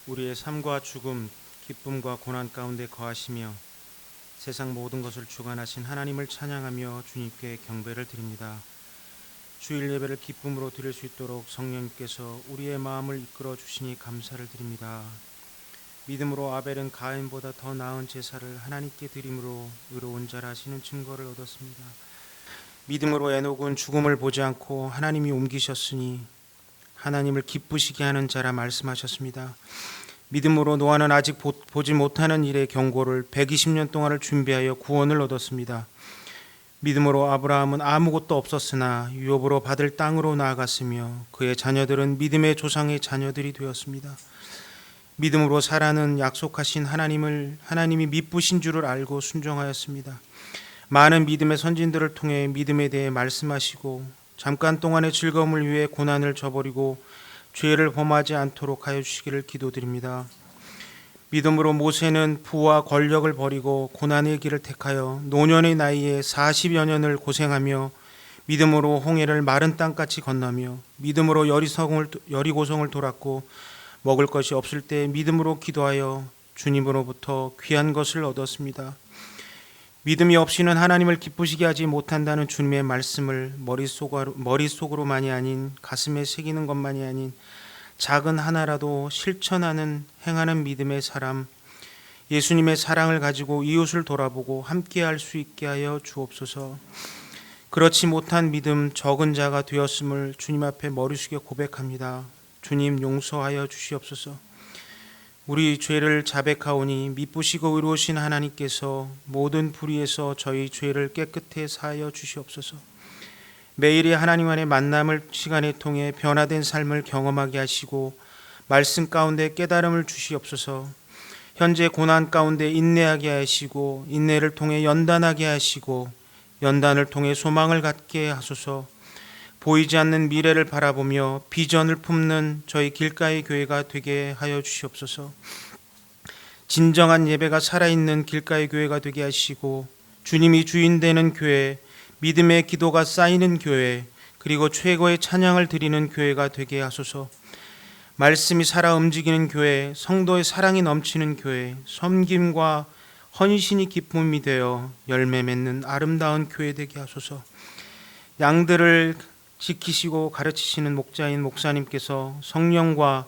우리의 삶과 죽음, 기쁨과 고난 가운데 거하시며 세상 모든 것을 주관하신 하나님을 찬양하며 주님께 경배를 드립니다. 주일 예배를 기쁨으로 드릴 수 있도록 성령님께서 우리의 마음을 이끌어 주시니 감사를 드립니다. 믿음으로 아벨은 가인보다 더 나은 제사를 하나님께 드림으로 의로운 자라 하시는 증거를 얻었습니다. 믿음으로 에녹은 죽음을 보지 않고 하나님이 옮기셨으니 하나님을 기쁘시게 하는 자라 말씀하셨습니다. 믿음으로 노아는 아직 보지 못하는 일의 경고를 120년 동안을 준비하여 구원을 얻었습니다. 믿음으로 아브라함은 아무것도 없었으나 유업으로 받을 땅으로 나아갔으며 그의 자녀들은 믿음의 조상의 자녀들이 되었습니다. 믿음으로 사라는 약속하신 하나님이 미쁘신 줄을 알고 순종하였습니다. 많은 믿음의 선진들을 통해 믿음에 대해 말씀하시고 잠깐 동안의 즐거움을 위해 고난을 저버리고 죄를 범하지 않도록 하여 주시기를 기도드립니다. 믿음으로 모세는 부와 권력을 버리고 고난의 길을 택하여 노년의 나이에 40여 년을 고생하며 믿음으로 홍해를 마른 땅같이 건너며 믿음으로 여리고성을 돌았고 먹을 것이 없을 때 믿음으로 기도하여 주님으로부터 귀한 것을 얻었습니다. 믿음이 없이는 하나님을 기쁘시게 하지 못한다는 주님의 말씀을 머릿속으로만이 아닌 가슴에 새기는 것만이 아닌 작은 하나라도 실천하는 행하는 믿음의 사람, 예수님의 사랑을 가지고 이웃을 돌아보고 함께할 수 있게 하여 주옵소서. 그렇지 못한 믿음 적은 자가 되었음을 주님 앞에 머리 숙여 고백합니다. 주님 용서하여 주시옵소서. 우리 죄를 자백하오니 미쁘시고 의로우신 하나님께서 모든 불의에서 저희 죄를 깨끗해 사하여 주시옵소서. 매일의 하나님 안의 만남을 시간에 통해 변화된 삶을 경험하게 하시고 말씀 가운데 깨달음을 주시옵소서. 현재 고난 가운데 인내하게 하시고 인내를 통해 연단하게 하시고 연단을 통해 소망을 갖게 하소서. 보이지 않는 미래를 바라보며 비전을 품는 저희 길가의 교회가 되게 하여 주시옵소서. 진정한 예배가 살아있는 길가의 교회가 되게 하시고 주님이 주인 되는 교회, 믿음의 기도가 쌓이는 교회, 그리고 최고의 찬양을 드리는 교회가 되게 하소서. 말씀이 살아 움직이는 교회, 성도의 사랑이 넘치는 교회, 섬김과 헌신이 기쁨이 되어 열매 맺는 아름다운 교회 되게 하소서. 양들을 지키시고 가르치시는 목자인 목사님께서 성령과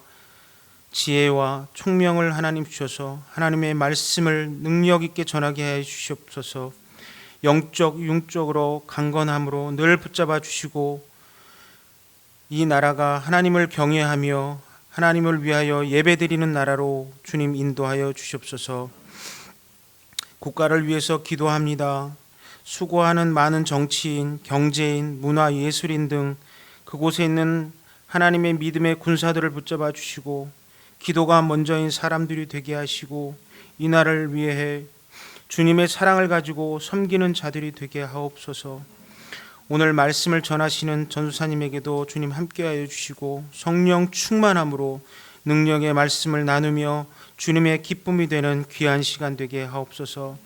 지혜와 총명을 하나님 주셔서 하나님의 말씀을 능력 있게 전하게 해 주시옵소서. 영적 융적으로 강건함으로 늘 붙잡아 주시고 이 나라가 하나님을 경외하며 하나님을 위하여 예배드리는 나라로 주님 인도하여 주시옵소서. 국가를 위해서 기도합니다. 수고하는 많은 정치인, 경제인, 문화 예술인 등 그곳에 있는 하나님의 믿음의 군사들을 붙잡아 주시고 기도가 먼저인 사람들이 되게 하시고 이 나라를 위해 주님의 사랑을 가지고 섬기는 자들이 되게 하옵소서. 오늘 말씀을 전하시는 전수사님에게도 주님 함께하여 주시고 성령 충만함으로 능력의 말씀을 나누며 주님의 기쁨이 되는 귀한 시간 되게 하옵소서.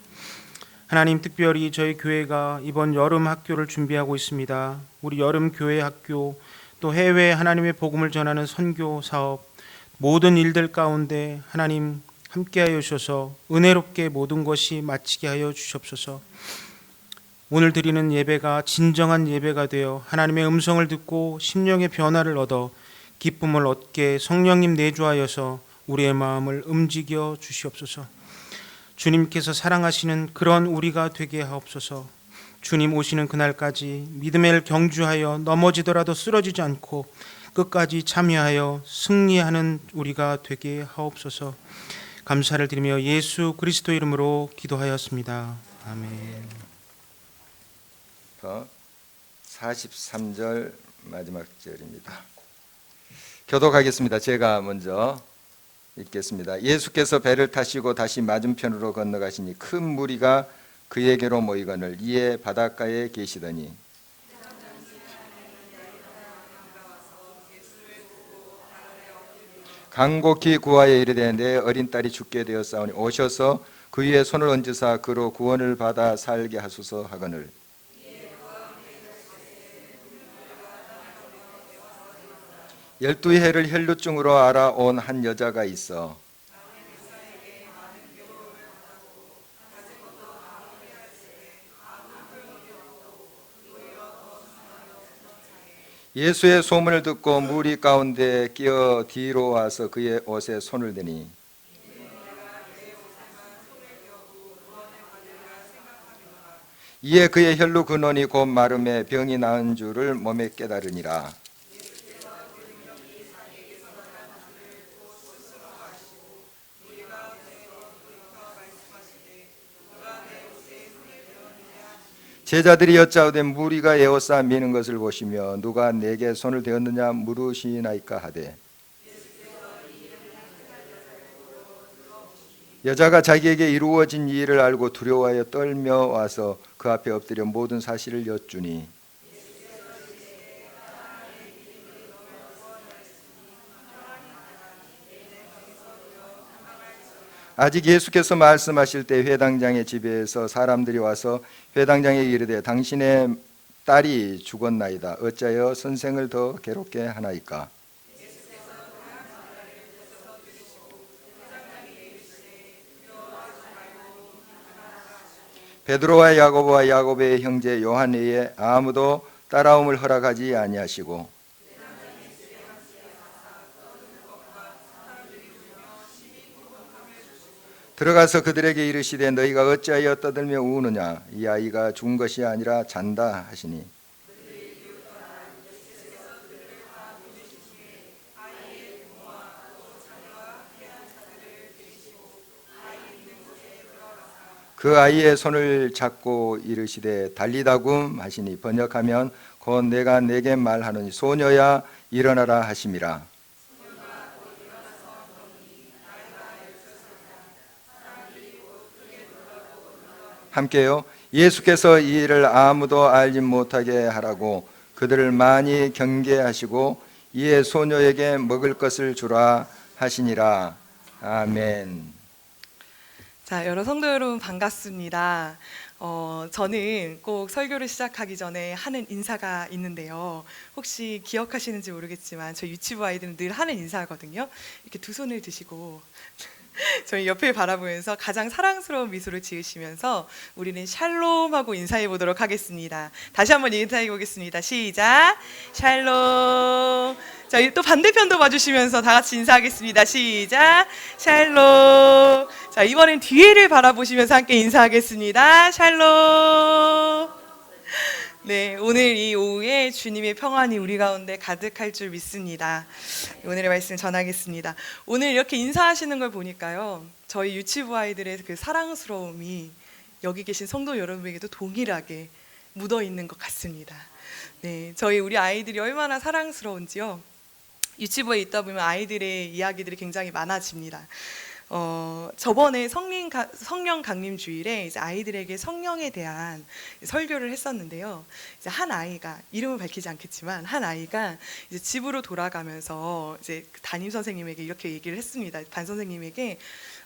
하나님, 특별히 저희 교회가 이번 여름 학교를 준비하고 있습니다. 우리 여름 교회 학교 또 해외 하나님의 복음을 전하는 선교 사업 모든 일들 가운데 하나님 함께하여 주셔서 은혜롭게 모든 것이 마치게 하여 주시옵소서. 오늘 드리는 예배가 진정한 예배가 되어 하나님의 음성을 듣고 심령의 변화를 얻어 기쁨을 얻게 성령님 내주하여서 우리의 마음을 움직여 주시옵소서. 주님께서 사랑하시는 그런 우리가 되게 하옵소서. 주님 오시는 그날까지 믿음을 경주하여 넘어지더라도 쓰러지지 않고 끝까지 참여하여 승리하는 우리가 되게 하옵소서. 감사를 드리며 예수 그리스도 이름으로 기도하였습니다. 아멘. 43절 마지막 절입니다. 교독하겠습니다. 제가 먼저 읽겠습니다. 예수께서 배를 타시고 다시 맞은편으로 건너가시니 큰 무리가 그에게로 모이거늘 이에 바닷가에 계시더니 간곡히 구하여 이르되 내 어린 딸이 죽게 되었사오니 오셔서 그 위에 손을 얹으사 그로 구원을 받아 살게 하소서 하거늘 12해를 혈루증으로 알아온 한 여자가 있어 예수의 소문을 듣고 무리 가운데 끼어 뒤로 와서 그의 옷에 손을 대니 이에 그의 혈루 근원이 곧 마름에 병이 나은 줄을 몸에 깨달으니라. 제자들이 여짜오되 무리가 에워싸 미는 것을 보시며 누가 내게 손을 대었느냐 물으시나이까 하되 여자가 자기에게 이루어진 일을 알고 두려워하여 떨며 와서 그 앞에 엎드려 모든 사실을 여쭈니 아직 예수께서 말씀하실 때 회당장의 집에서 사람들이 와서 회당장에게 이르되 당신의 딸이 죽었나이다. 어찌하여 선생을 더 괴롭게 하나이까? 베드로와 야고보와 야고보의 형제 요한 외에 아무도 따라옴을 허락하지 아니하시고 들어가서 그들에게 이르시되 너희가 어찌하여 떠들며 우느냐 이 아이가 죽은 것이 아니라 잔다 하시니 그 아이의 손을 잡고 이르시되 달리다굼 하시니 번역하면 곧 내가 내게 말하노니 소녀야 일어나라 하심이라. 함께요. 예수께서 이 일을 아무도 알지 못하게 하라고 그들을 많이 경계하시고 이에 소녀에게 먹을 것을 주라 하시니라. 아멘. 자, 여러 성도 여러분 반갑습니다. 저는 꼭 설교를 시작하기 전에 하는 인사가 있는데요. 혹시 기억하시는지 모르겠지만 저희 유치부 아이들은 늘 하는 인사거든요. 이렇게 두 손을 드시고 저희 옆을 바라보면서 가장 사랑스러운 미소를 지으시면서 우리는 샬롬하고 인사해 보도록 하겠습니다. 다시 한번 인사해 보겠습니다. 시작. 샬롬. 자, 또 반대편도 봐주시면서 다 같이 인사하겠습니다. 시작. 샬롬. 자, 이번엔 뒤에를 바라보시면서 함께 인사하겠습니다. 샬롬. 네, 오늘 이 오후에 주님의 평안이 우리 가운데 가득할 줄 믿습니다. 오늘의 말씀 전하겠습니다. 오늘 이렇게 인사하시는 걸 보니까요, 저희 유치부 아이들의 그 사랑스러움이 여기 계신 성도 여러분에게도 동일하게 묻어 있는 것 같습니다. 네, 우리 아이들이 얼마나 사랑스러운지요. 유치부에 있다 보면 아이들의 이야기들이 굉장히 많아집니다. 저번에 성령 강림 주일에 이제 아이들에게 성령에 대한 설교를 했었는데요. 이제 한 아이가, 이름을 밝히지 않겠지만 한 아이가 이제 집으로 돌아가면서 이제 담임 선생님에게 이렇게 얘기를 했습니다. 반 선생님에게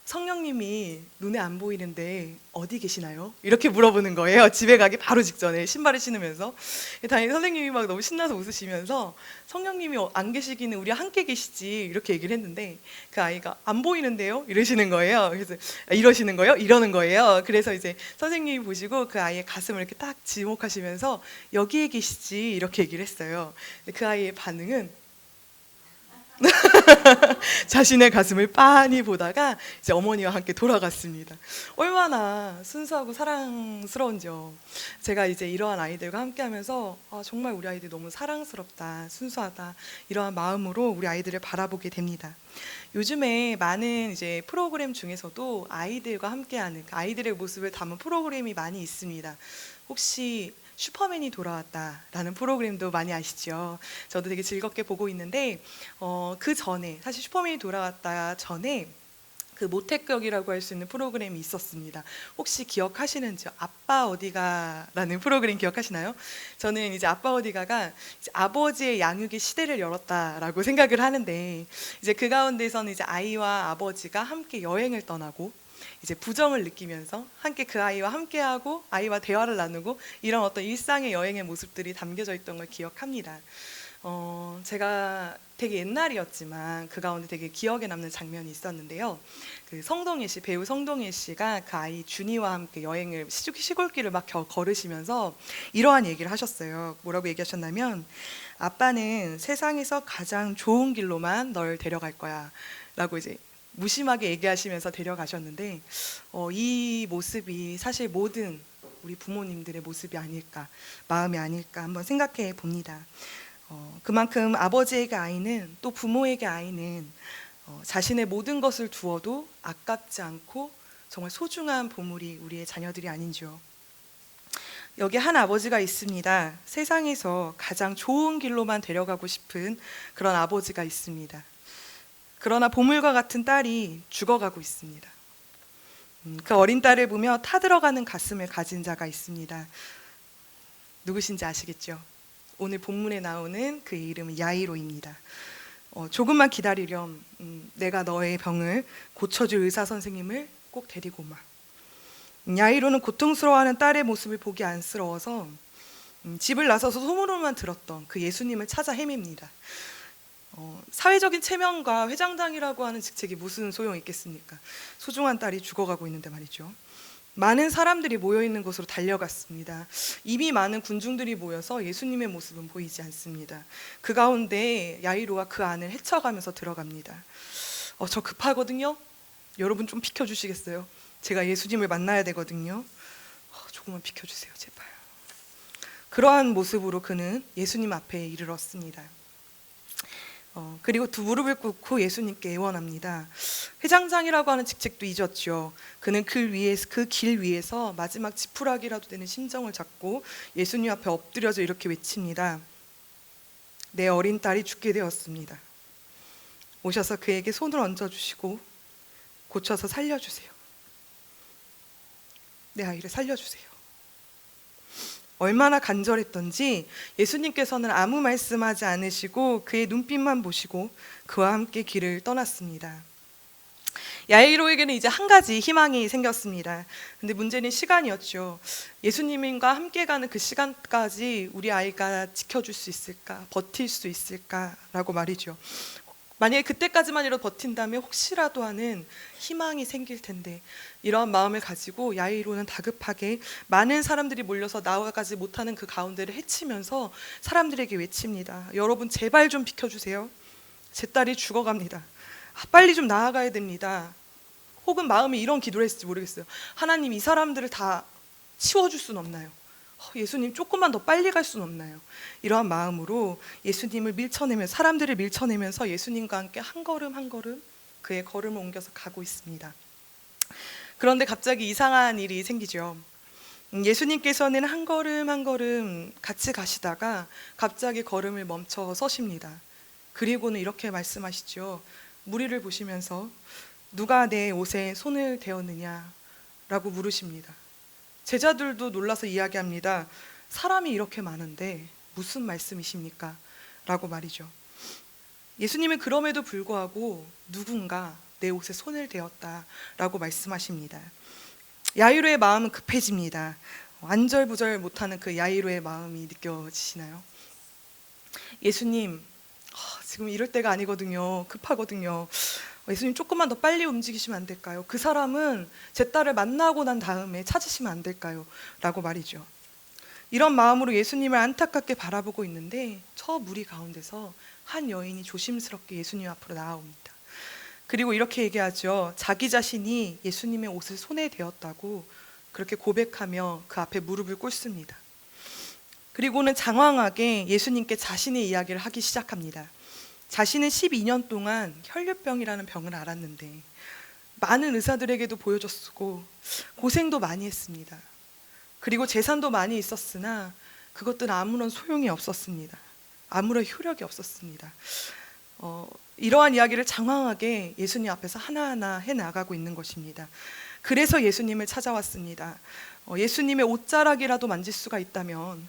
성령님이 눈에 안 보이는데 어디 계시나요? 이렇게 물어보는 거예요. 집에 가기 바로 직전에 신발을 신으면서. 담임 선생님이 막 너무 신나서 웃으시면서 성령님이 안 계시기는 우리 함께 계시지 이렇게 얘기를 했는데 그 아이가 안 보이는데요? 이러시는 거예요. 그래서 이러시는 거예요? 이러는 거예요. 그래서 이제 선생님이 보시고 그 아이의 가슴을 이렇게 딱 지목하시면서 여기에 계시지 이렇게 얘기를 했어요. 그 아이의 반응은 자신의 가슴을 빤히 보다가 이제 어머니와 함께 돌아갔습니다. 얼마나 순수하고 사랑스러운지요. 제가 이제 이러한 아이들과 함께하면서 정말 우리 아이들 너무 사랑스럽다, 순수하다 이러한 마음으로 우리 아이들을 바라보게 됩니다. 요즘에 많은 이제 프로그램 중에서도 아이들과 함께하는 아이들의 모습을 담은 프로그램이 많이 있습니다. 혹시 슈퍼맨이 돌아왔다라는 프로그램도 많이 아시죠? 저도 되게 즐겁게 보고 있는데 그 전에 사실 슈퍼맨이 돌아왔다 전에 그 모태격이라고 할 수 있는 프로그램이 있었습니다. 혹시 기억하시는지요? 아빠 어디가라는 프로그램 기억하시나요? 저는 이제 아빠 어디가가 이제 아버지의 양육의 시대를 열었다라고 생각을 하는데 이제 그 가운데서는 이제 아이와 아버지가 함께 여행을 떠나고 이제 부정을 느끼면서 함께 그 아이와 함께하고 아이와 대화를 나누고 이런 어떤 일상의 여행의 모습들이 담겨져 있던 걸 기억합니다. 제가 되게 옛날이었지만 그 가운데 되게 기억에 남는 장면이 있었는데요. 그 성동일 씨, 배우 성동일 씨가 그 아이 준이와 함께 여행을 시골길을 막 걸으시면서 이러한 얘기를 하셨어요. 뭐라고 얘기하셨냐면, 아빠는 세상에서 가장 좋은 길로만 널 데려갈 거야 라고 이제 무심하게 얘기하시면서 데려가셨는데, 이 모습이 사실 모든 우리 부모님들의 모습이 아닐까, 마음이 아닐까 한번 생각해 봅니다. 그만큼 아버지에게 아이는, 또 부모에게 아이는 자신의 모든 것을 두어도 아깝지 않고 정말 소중한 보물이 우리의 자녀들이 아닌지요. 여기 한 아버지가 있습니다. 세상에서 가장 좋은 길로만 데려가고 싶은 그런 아버지가 있습니다. 그러나 보물과 같은 딸이 죽어가고 있습니다. 그 어린 딸을 보며 타들어가는 가슴을 가진 자가 있습니다. 누구신지 아시겠죠? 오늘 본문에 나오는 그의 이름은 야이로입니다. 조금만 기다리렴. 내가 너의 병을 고쳐줄 의사 선생님을 꼭 데리고 마. 야이로는 고통스러워하는 딸의 모습을 보기 안쓰러워서 집을 나서서 소문으로만 들었던 그 예수님을 찾아 헤맵니다. 사회적인 체면과 회장장이라고 하는 직책이 무슨 소용이 있겠습니까? 소중한 딸이 죽어가고 있는데 말이죠. 많은 사람들이 모여있는 곳으로 달려갔습니다. 이미 많은 군중들이 모여서 예수님의 모습은 보이지 않습니다. 그 가운데 야이로가 그 안을 헤쳐가면서 들어갑니다. 저 급하거든요. 여러분 좀 비켜주시겠어요? 제가 예수님을 만나야 되거든요. 조금만 비켜주세요, 제발. 그러한 모습으로 그는 예수님 앞에 이르렀습니다. 그리고 두 무릎을 꿇고 예수님께 애원합니다. 회장장이라고 하는 직책도 잊었죠. 그는 그 길 위에서 마지막 지푸라기라도 되는 심정을 잡고 예수님 앞에 엎드려져 이렇게 외칩니다. 내 어린 딸이 죽게 되었습니다. 오셔서 그에게 손을 얹어주시고 고쳐서 살려주세요. 내 아이를 살려주세요. 얼마나 간절했던지 예수님께서는 아무 말씀하지 않으시고 그의 눈빛만 보시고 그와 함께 길을 떠났습니다. 야이로에게는 이제 한 가지 희망이 생겼습니다. 근데 문제는 시간이었죠. 예수님과 함께 가는 그 시간까지 우리 아이가 지켜줄 수 있을까, 버틸 수 있을까라고 말이죠. 만약에 그때까지만이라도 버틴다면 혹시라도 하는 희망이 생길 텐데, 이러한 마음을 가지고 야이로는 다급하게 많은 사람들이 몰려서 나아가지 못하는 그 가운데를 헤치면서 사람들에게 외칩니다. 여러분 제발 좀 비켜주세요. 제 딸이 죽어갑니다. 빨리 좀 나아가야 됩니다. 혹은 마음에 이런 기도를 했을지 모르겠어요. 하나님, 이 사람들을 다 치워줄 수는 없나요? 예수님, 조금만 더 빨리 갈 수는 없나요? 이러한 마음으로 예수님을 밀쳐내면서, 사람들을 밀쳐내면서 예수님과 함께 한 걸음 한 걸음 그의 걸음을 옮겨서 가고 있습니다. 그런데 갑자기 이상한 일이 생기죠. 예수님께서는 한 걸음 한 걸음 같이 가시다가 갑자기 걸음을 멈춰 서십니다. 그리고는 이렇게 말씀하시죠. 무리를 보시면서 누가 내 옷에 손을 대었느냐 라고 물으십니다. 제자들도 놀라서 이야기합니다. 사람이 이렇게 많은데 무슨 말씀이십니까? 라고 말이죠. 예수님은 그럼에도 불구하고 누군가 내 옷에 손을 대었다 라고 말씀하십니다. 야이로의 마음은 급해집니다. 안절부절 못하는 그 야이로의 마음이 느껴지시나요? 예수님, 지금 이럴 때가 아니거든요. 급하거든요. 예수님, 조금만 더 빨리 움직이시면 안 될까요? 그 사람은 제 딸을 만나고 난 다음에 찾으시면 안 될까요? 라고 말이죠. 이런 마음으로 예수님을 안타깝게 바라보고 있는데 저 무리 가운데서 한 여인이 조심스럽게 예수님 앞으로 나아옵니다. 그리고 이렇게 얘기하죠. 자기 자신이 예수님의 옷을 손에 대었다고 그렇게 고백하며 그 앞에 무릎을 꿇습니다. 그리고는 장황하게 예수님께 자신의 이야기를 하기 시작합니다. 자신은 12년 동안 혈류병이라는 병을 앓았는데 많은 의사들에게도 보여줬고 고생도 많이 했습니다. 그리고 재산도 많이 있었으나 그것들은 아무런 소용이 없었습니다. 아무런 효력이 없었습니다. 이러한 이야기를 장황하게 예수님 앞에서 하나하나 해나가고 있는 것입니다. 그래서 예수님을 찾아왔습니다. 예수님의 옷자락이라도 만질 수가 있다면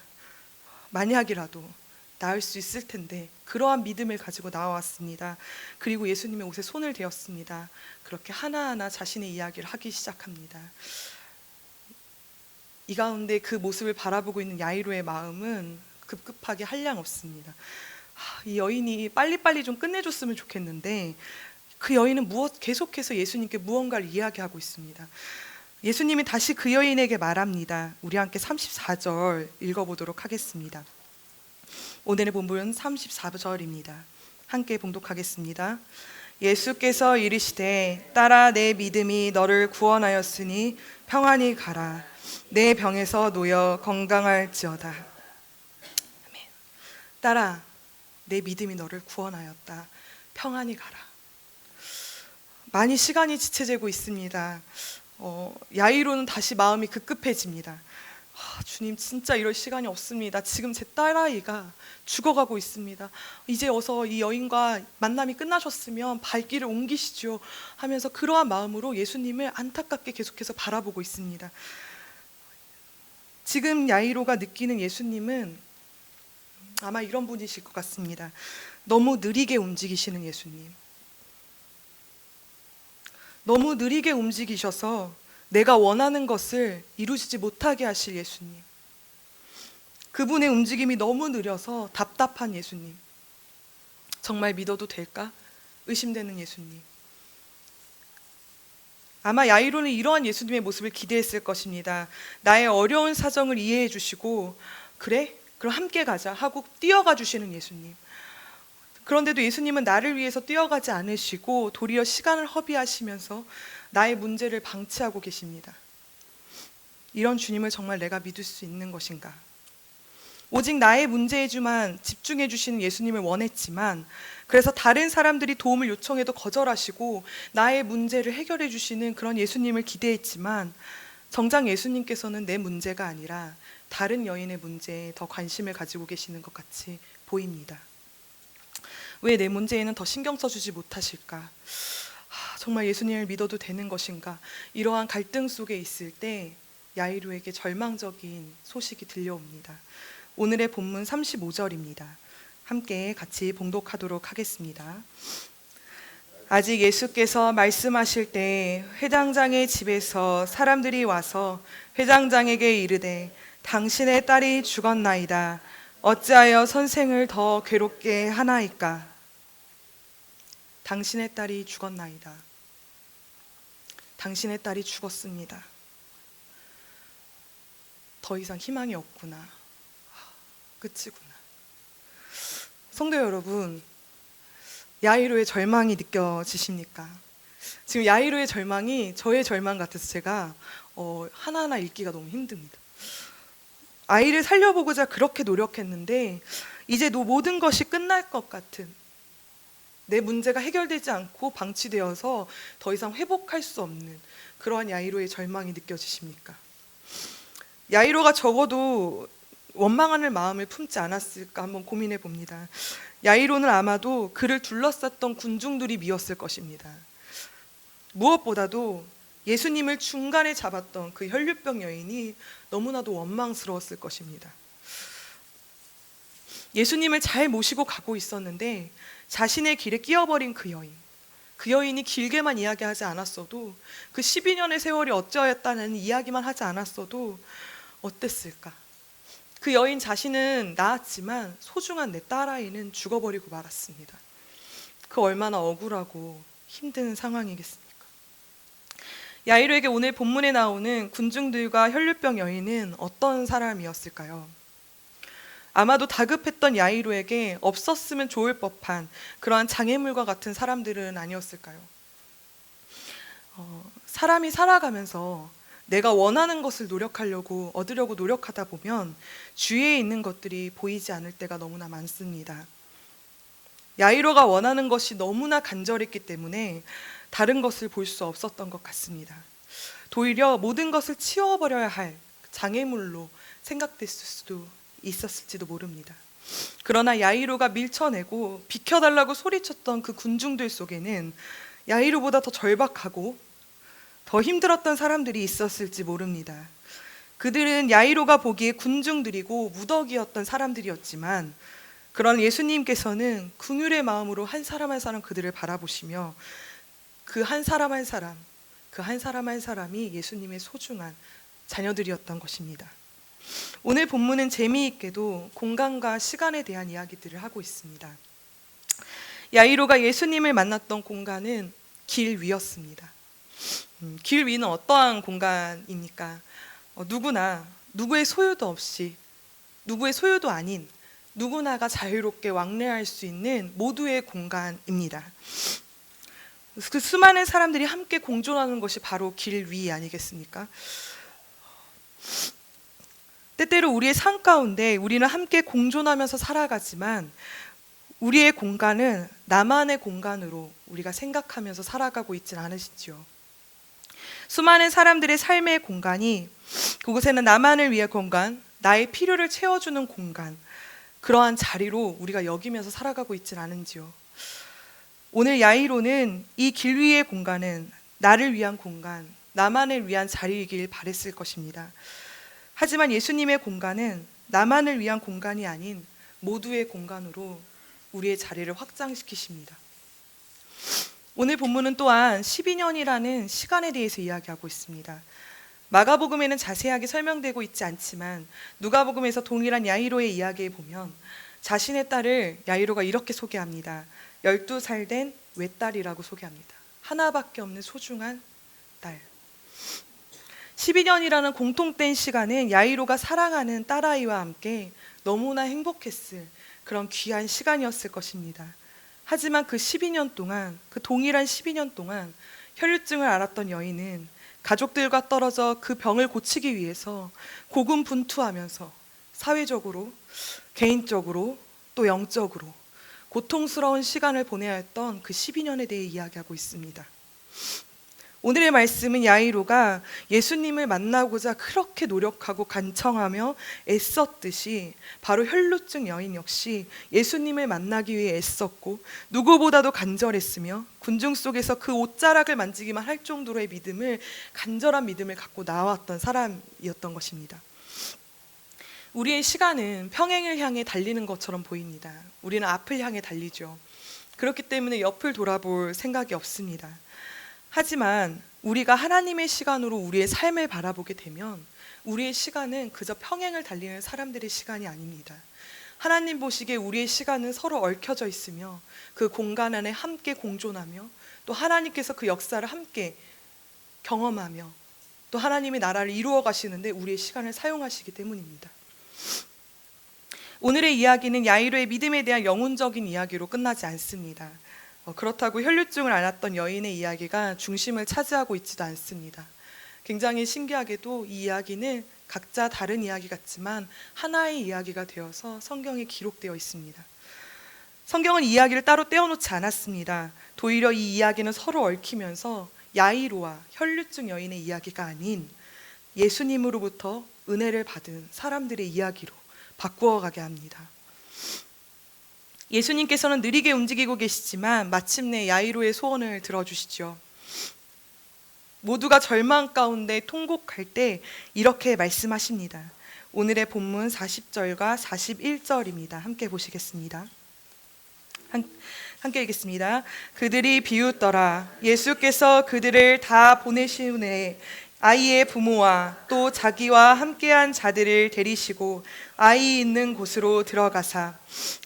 만약이라도 나을 수 있을 텐데 그러한 믿음을 가지고 나와왔습니다. 그리고 예수님의 옷에 손을 대었습니다. 그렇게 하나하나 자신의 이야기를 하기 시작합니다. 이 가운데 그 모습을 바라보고 있는 야이로의 마음은 급급하게 한량없습니다. 이 여인이 빨리빨리 좀 끝내줬으면 좋겠는데 그 여인은 계속해서 예수님께 무언가를 이야기하고 있습니다. 예수님이 다시 그 여인에게 말합니다. 우리 함께 34절 읽어보도록 하겠습니다. 오늘의 본문은 34절입니다. 함께 봉독하겠습니다. 예수께서 이르시되 딸아 내 믿음이 너를 구원하였으니 평안히 가라. 내 병에서 놓여 건강할지어다. 아멘. 딸아 내 믿음이 너를 구원하였다. 평안히 가라. 많이 시간이 지체되고 있습니다. 야이로는 다시 마음이 급급해집니다. 주님 진짜 이럴 시간이 없습니다. 지금 제 딸아이가 죽어가고 있습니다. 이제 어서 이 여인과 만남이 끝나셨으면 발길을 옮기시죠 하면서 그러한 마음으로 예수님을 안타깝게 계속해서 바라보고 있습니다. 지금 야이로가 느끼는 예수님은 아마 이런 분이실 것 같습니다. 너무 느리게 움직이시는 예수님. 너무 느리게 움직이셔서 내가 원하는 것을 이루지 못하게 하실 예수님. 그분의 움직임이 너무 느려서 답답한 예수님. 정말 믿어도 될까? 의심되는 예수님. 아마 야이로는 이러한 예수님의 모습을 기대했을 것입니다. 나의 어려운 사정을 이해해 주시고 그래? 그럼 함께 가자 하고 뛰어가 주시는 예수님. 그런데도 예수님은 나를 위해서 뛰어가지 않으시고 도리어 시간을 허비하시면서 나의 문제를 방치하고 계십니다. 이런 주님을 정말 내가 믿을 수 있는 것인가? 오직 나의 문제에만 집중해 주시는 예수님을 원했지만 그래서 다른 사람들이 도움을 요청해도 거절하시고 나의 문제를 해결해 주시는 그런 예수님을 기대했지만 정작 예수님께서는 내 문제가 아니라 다른 여인의 문제에 더 관심을 가지고 계시는 것 같이 보입니다. 왜 내 문제에는 더 신경 써주지 못하실까? 정말 예수님을 믿어도 되는 것인가? 이러한 갈등 속에 있을 때 야이로에게 절망적인 소식이 들려옵니다. 오늘의 본문 35절입니다. 함께 같이 봉독하도록 하겠습니다. 아직 예수께서 말씀하실 때 회당장의 집에서 사람들이 와서 회당장에게 이르되 당신의 딸이 죽었나이다. 어찌하여 선생을 더 괴롭게 하나이까? 당신의 딸이 죽었나이다. 당신의 딸이 죽었습니다. 더 이상 희망이 없구나. 끝이구나. 성도 여러분, 야이로의 절망이 느껴지십니까? 지금 야이로의 절망이 저의 절망 같아서 제가 하나하나 읽기가 너무 힘듭니다. 아이를 살려보고자 그렇게 노력했는데 이제 모든 것이 끝날 것 같은, 내 문제가 해결되지 않고 방치되어서 더 이상 회복할 수 없는 그러한 야이로의 절망이 느껴지십니까? 야이로가 적어도 원망하는 마음을 품지 않았을까 한번 고민해 봅니다. 야이로는 아마도 그를 둘러쌌던 군중들이 미웠을 것입니다. 무엇보다도 예수님을 중간에 잡았던 그 혈류병 여인이 너무나도 원망스러웠을 것입니다. 예수님을 잘 모시고 가고 있었는데 자신의 길에 끼어버린 그 여인이 길게만 이야기하지 않았어도, 그 12년의 세월이 어찌하였다는 이야기만 하지 않았어도 어땠을까? 그 여인 자신은 낳았지만 소중한 내 딸아이는 죽어버리고 말았습니다. 그 얼마나 억울하고 힘든 상황이겠습니까? 야이로에게 오늘 본문에 나오는 군중들과 혈류병 여인은 어떤 사람이었을까요? 아마도 다급했던 야이로에게 없었으면 좋을 법한 그러한 장애물과 같은 사람들은 아니었을까요? 사람이 살아가면서 내가 원하는 것을 얻으려고 노력하다 보면 주위에 있는 것들이 보이지 않을 때가 너무나 많습니다. 야이로가 원하는 것이 너무나 간절했기 때문에 다른 것을 볼 수 없었던 것 같습니다. 도리어 모든 것을 치워버려야 할 장애물로 생각됐을 수도 있었을지도 모릅니다. 그러나 야이로가 밀쳐내고 비켜달라고 소리쳤던 그 군중들 속에는 야이로보다 더 절박하고 더 힘들었던 사람들이 있었을지 모릅니다. 그들은 야이로가 보기에 군중들이고 무덕이었던 사람들이었지만 그런 예수님께서는 긍휼의 마음으로 한 사람 한 사람 그들을 바라보시며 그 한 사람 한 사람, 그 한 사람 한 사람이 예수님의 소중한 자녀들이었던 것입니다. 오늘 본문은 재미있게도 공간과 시간에 대한 이야기들을 하고 있습니다. 야이로가 예수님을 만났던 공간은 길 위였습니다. 길 위는 어떠한 공간입니까? 누구나 누구의 소유도 없이, 누구의 소유도 아닌 누구나가 자유롭게 왕래할 수 있는 모두의 공간입니다. 그 수많은 사람들이 함께 공존하는 것이 바로 길 위 아니겠습니까? 때때로 우리의 삶 가운데 우리는 함께 공존하면서 살아가지만 우리의 공간은 나만의 공간으로 우리가 생각하면서 살아가고 있지는 않으시죠. 수많은 사람들의 삶의 공간이, 그곳에는 나만을 위한 공간, 나의 필요를 채워주는 공간, 그러한 자리로 우리가 여기면서 살아가고 있지는 않은지요. 오늘 야이로는 이 길 위의 공간은 나를 위한 공간, 나만을 위한 자리이길 바랬을 것입니다. 하지만 예수님의 공간은 나만을 위한 공간이 아닌 모두의 공간으로 우리의 자리를 확장시키십니다. 오늘 본문은 또한 12년이라는 시간에 대해서 이야기하고 있습니다. 마가복음에는 자세하게 설명되고 있지 않지만 누가복음에서 동일한 야이로의 이야기에 보면 자신의 딸을 야이로가 이렇게 소개합니다. 12살 된 외딸이라고 소개합니다. 하나밖에 없는 소중한 딸. 12년이라는 공통된 시간은 야이로가 사랑하는 딸아이와 함께 너무나 행복했을 그런 귀한 시간이었을 것입니다. 하지만 그 12년 동안, 그 동일한 12년 동안 혈류증을 앓았던 여인은 가족들과 떨어져 그 병을 고치기 위해서 고군분투하면서 사회적으로, 개인적으로, 또 영적으로 고통스러운 시간을 보내야 했던 그 12년에 대해 이야기하고 있습니다. 오늘의 말씀은 야이로가 예수님을 만나고자 그렇게 노력하고 간청하며 애썼듯이 바로 혈루증 여인 역시 예수님을 만나기 위해 애썼고 누구보다도 간절했으며 군중 속에서 그 옷자락을 만지기만 할 정도로의 믿음을, 간절한 믿음을 갖고 나왔던 사람이었던 것입니다. 우리의 시간은 평행을 향해 달리는 것처럼 보입니다. 우리는 앞을 향해 달리죠. 그렇기 때문에 옆을 돌아볼 생각이 없습니다. 하지만 우리가 하나님의 시간으로 우리의 삶을 바라보게 되면 우리의 시간은 그저 평행을 달리는 사람들의 시간이 아닙니다. 하나님 보시기에 우리의 시간은 서로 얽혀져 있으며 그 공간 안에 함께 공존하며 또 하나님께서 그 역사를 함께 경험하며 또 하나님의 나라를 이루어 가시는데 우리의 시간을 사용하시기 때문입니다. 오늘의 이야기는 야이로의 믿음에 대한 영혼적인 이야기로 끝나지 않습니다. 그렇다고 혈류증을 앓았던 여인의 이야기가 중심을 차지하고 있지도 않습니다. 굉장히 신기하게도 이 이야기는 각자 다른 이야기 같지만 하나의 이야기가 되어서 성경에 기록되어 있습니다. 성경은 이 이야기를 따로 떼어놓지 않았습니다. 도리어 이 이야기는 서로 얽히면서 야이로와 혈류증 여인의 이야기가 아닌 예수님으로부터 은혜를 받은 사람들의 이야기로 바꾸어 가게 합니다. 예수님께서는 느리게 움직이고 계시지만 마침내 야이로의 소원을 들어주시죠. 모두가 절망 가운데 통곡할 때 이렇게 말씀하십니다. 오늘의 본문 40절과 41절입니다. 함께 보시겠습니다. 함께 읽겠습니다. 그들이 비웃더라. 예수께서 그들을 다 보내신 후에 아이의 부모와 또 자기와 함께한 자들을 데리시고 아이 있는 곳으로 들어가사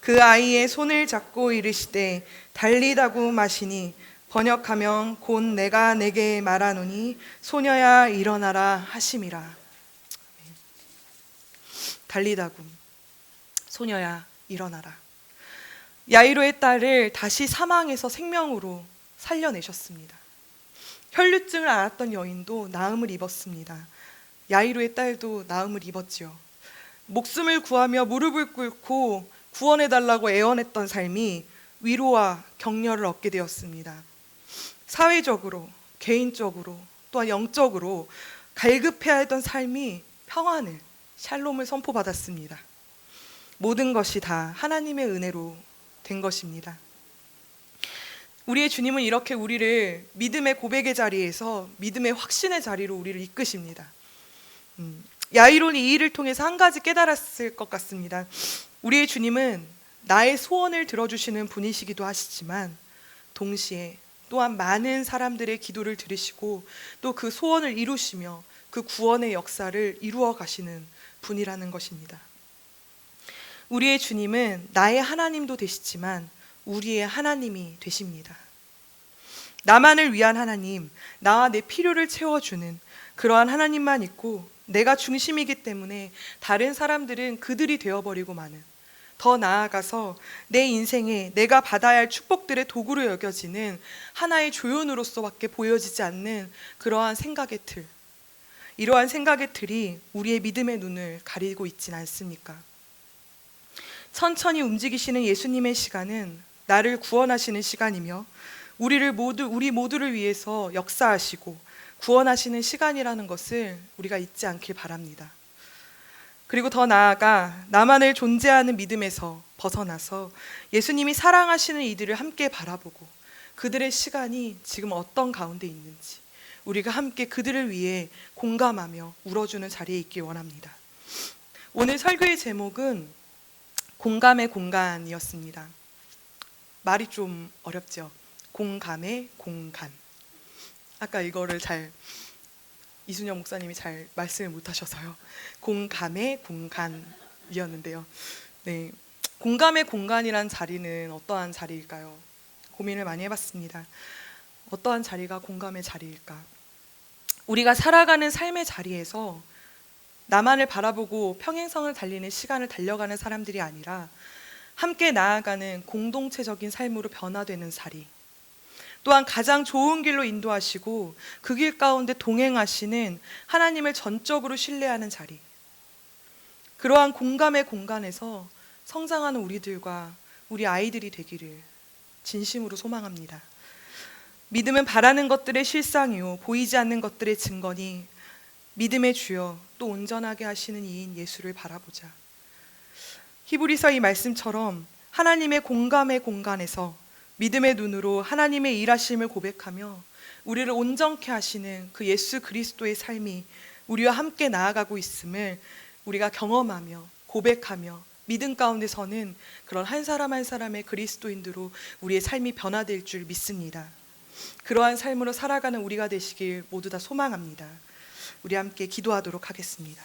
그 아이의 손을 잡고 이르시되 달리다고 마시니 번역하면 곧 내가 내게 말하노니 소녀야 일어나라 하심이라. 달리다고, 소녀야 일어나라. 야이로의 딸을 다시 사망에서 생명으로 살려내셨습니다. 혈류증을 앓았던 여인도 나음을 입었습니다. 야이로의 딸도 나음을 입었지요. 목숨을 구하며 무릎을 꿇고 구원해달라고 애원했던 삶이 위로와 격려를 얻게 되었습니다. 사회적으로, 개인적으로, 또한 영적으로 갈급해야 했던 삶이 평안을, 샬롬을 선포받았습니다. 모든 것이 다 하나님의 은혜로 된 것입니다. 우리의 주님은 이렇게 우리를 믿음의 고백의 자리에서 믿음의 확신의 자리로 우리를 이끄십니다. 야이로는 이 일을 통해서 한 가지 깨달았을 것 같습니다. 우리의 주님은 나의 소원을 들어주시는 분이시기도 하시지만 동시에 또한 많은 사람들의 기도를 들으시고 또 그 소원을 이루시며 그 구원의 역사를 이루어 가시는 분이라는 것입니다. 우리의 주님은 나의 하나님도 되시지만 우리의 하나님이 되십니다. 나만을 위한 하나님, 나와 내 필요를 채워주는 그러한 하나님만 있고 내가 중심이기 때문에 다른 사람들은 그들이 되어버리고 마는, 더 나아가서 내 인생에 내가 받아야 할 축복들의 도구로 여겨지는 하나의 조연으로서밖에 보여지지 않는 그러한 생각의 틀, 이러한 생각의 틀이 우리의 믿음의 눈을 가리고 있진 않습니까? 천천히 움직이시는 예수님의 시간은 나를 구원하시는 시간이며 우리 모두를 위해서 역사하시고 구원하시는 시간이라는 것을 우리가 잊지 않길 바랍니다. 그리고 더 나아가 나만을 존재하는 믿음에서 벗어나서 예수님이 사랑하시는 이들을 함께 바라보고 그들의 시간이 지금 어떤 가운데 있는지 우리가 함께 그들을 위해 공감하며 울어주는 자리에 있길 원합니다. 오늘 설교의 제목은 공감의 공간이었습니다. 말이 좀 어렵죠? 공감의 공간. 아까 이거를 이순영 목사님이 잘 말씀을 못하셔서요. 공감의 공간이었는데요. 네, 공감의 공간이란 자리는 어떠한 자리일까요? 고민을 많이 해봤습니다. 어떠한 자리가 공감의 자리일까? 우리가 살아가는 삶의 자리에서 나만을 바라보고 평행선을 달리는 시간을 달려가는 사람들이 아니라 함께 나아가는 공동체적인 삶으로 변화되는 자리, 또한 가장 좋은 길로 인도하시고 그 길 가운데 동행하시는 하나님을 전적으로 신뢰하는 자리, 그러한 공감의 공간에서 성장하는 우리들과 우리 아이들이 되기를 진심으로 소망합니다. 믿음은 바라는 것들의 실상이요 보이지 않는 것들의 증거니 믿음의 주여 또 온전하게 하시는 이인 예수를 바라보자. 히브리서 이 말씀처럼 하나님의 공감의 공간에서 믿음의 눈으로 하나님의 일하심을 고백하며 우리를 온전케 하시는 그 예수 그리스도의 삶이 우리와 함께 나아가고 있음을 우리가 경험하며 고백하며 믿음 가운데 서는 그런 한 사람 한 사람의 그리스도인들로 우리의 삶이 변화될 줄 믿습니다. 그러한 삶으로 살아가는 우리가 되시길 모두 다 소망합니다. 우리 함께 기도하도록 하겠습니다.